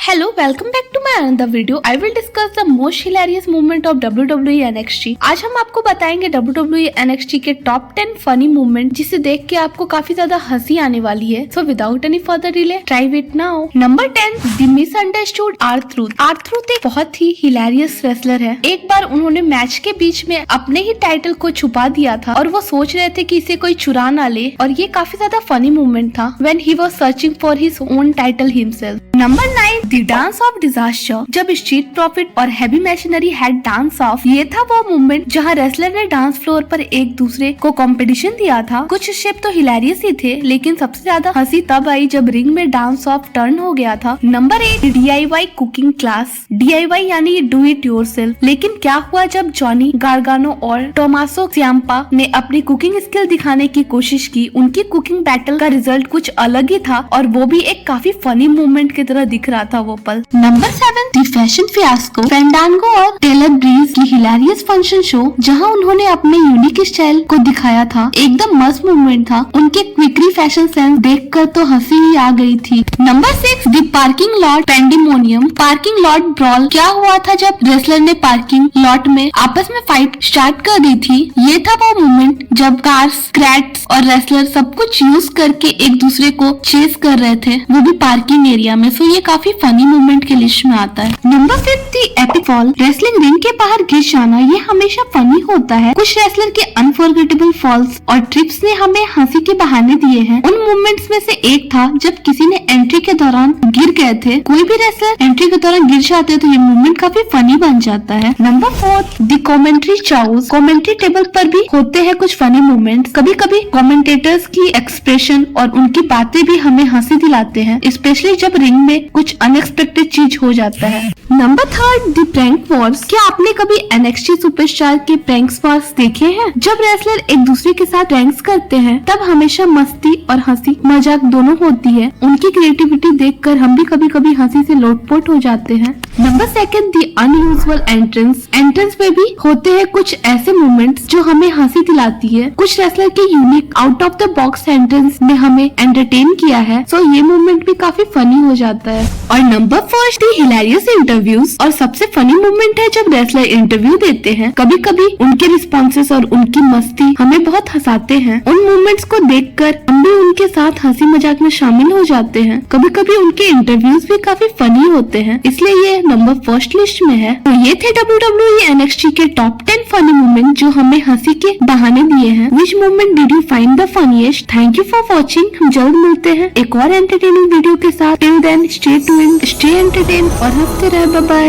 Hello, welcome back to my another video. I will discuss the most hilarious moment of WWE NXT. आज हम आपको बताएंगे WWE NXT के top 10 funny movement जिसे देख के आपको काफी ज्यादा हंसी आने वाली है. So without any further delay, try it now. Number 10, The Misunderstood R-Truth. R-Truth एक बहुत ही हिलेरियस रेसलर है. एक बार उन्होंने मैच के बीच में अपने ही टाइटल को छुपा दिया था और वो सोच रहे थे कि इसे कोई चुरा ना ले और ये काफी ज्यादा फनी मूवमेंट था when he was searching for his own title himself. Number 9, The dance of disaster. जब स्ट्रीट प्रॉफिट और heavy machinery had dance of, ये था वो मूवमेंट जहां रेसलर ने डांस फ्लोर पर एक दूसरे को कंपटीशन दिया था. कुछ स्टेप तो हिलेरियस ही थे, लेकिन सबसे ज्यादा हंसी तब आई जब रिंग में डांस ऑफ टर्न हो गया था. Number 8, DIY cooking class. DIY यानी डू इट योरसेल्फ. लेकिन क्या हुआ जब जॉनी गार्गानो और टोमासो सियाम्पा ने अपनी कुकिंग स्किल दिखाने की कोशिश की. उनकी कुकिंग बैटल का रिजल्ट कुछ अलग ही था और वो भी एक काफी फनी मूवमेंट की तरह दिख रहा था वो पल. नंबर 7, दी फैशन फियास्को. फैंडांगो और टेलर ब्रीज की हिलेरियस फंक्शन शो जहां उन्होंने अपने यूनिक स्टाइल को दिखाया था. एकदम मस्त मूवमेंट था. उनके क्विकली फैशन सेंस देखकर तो हंसी ही आ गई थी. Number 6, the parking lot pandemonium. Parking lot brawl. क्या हुआ था जब रेसलर ने पार्किंग लॉट में आपस में फाइट स्टार्ट कर दी थी. ये था वो मूवमेंट जब कार्स, क्रैट्स और रेसलर सब कुछ यूज करके एक दूसरे को चेस कर रहे थे, वो भी पार्किंग एरिया में. सो ये काफी फनी मूवमेंट के लिस्ट में आता है. नंबर 5, दी एपिक फॉल. रेसलिंग रिंग के बाहर गिर जाना ये हमेशा फनी होता है. कुछ रेसलर के अनफॉरगेटेबल फॉल्स और ट्रिप्स ने हमें हंसी के बहाने दिए हैं. उन मूवमेंट्स में से एक था जब किसी ने एंट्री के दौरान गिर गए थे. कोई भी रेसलर एंट्री के दौरान गिर जाते हैं तो ये मूवमेंट काफी फनी बन जाता है. नंबर 4, दी कमेंट्री चाउस. कमेंट्री टेबल पर भी होते हैं कुछ फनी मूवमेंट्स. कभी कभी कमेंटेटर्स की एक्सप्रेशन और उनकी बातें भी हमें हंसी दिलाते हैं, स्पेशली जब रिंग में कुछ अनएक्सपेक्टेड चीज हो जाता है. नंबर 3, दी प्रैंक वॉर्स. क्या आपने कभी NXT सुपरस्टार के प्रैंक वॉर्स देखे हैं? जब रेसलर एक दूसरे के साथ प्रैंक्स करते हैं तब हमेशा मस्ती और हंसी मजाक दोनों होती है. उनकी क्रिएटिविटी देखकर हम भी कभी कभी हंसी से लोटपोट हो जाते हैं. नंबर 2, दी अनयूजुअल एंट्रेंस. एंट्रेंस में भी होते हैं कुछ ऐसे मूवमेंट्स जो हमें हंसी दिलाती है. कुछ रेसलर के unique out of the box entrance ने हमें एंटरटेन किया है. सो ये मूवमेंट भी काफी फनी हो जाता है. और नंबर 4, दी हिलेरियस इंटरव्यूज. और सबसे फनी मूवमेंट है जब रेसलर इंटरव्यू देते हैं. कभी कभी उनके रिस्पॉन्सेस और उनकी मस्ती हमें बहुत हंसाते हैं. उन मूवमेंट्स को देखकर हम भी उनके साथ हंसी मजाक में शामिल हो जाते हैं. कभी कभी उनके इंटरव्यूज भी काफी फनी होते हैं, इसलिए ये नंबर 1 लिस्ट में है. तो ये थे WWE NXT के टॉप 10 फनी मूवमेंट जो हमें हंसी के बहाने दिए हैं. विच movement did you find the funniest? Thank you for watching. हम जल्द मिलते हैं एक और एंटरटेनिंग वीडियो के साथ. Till then stay tuned, stay entertain और हंसते रहे. Bye bye.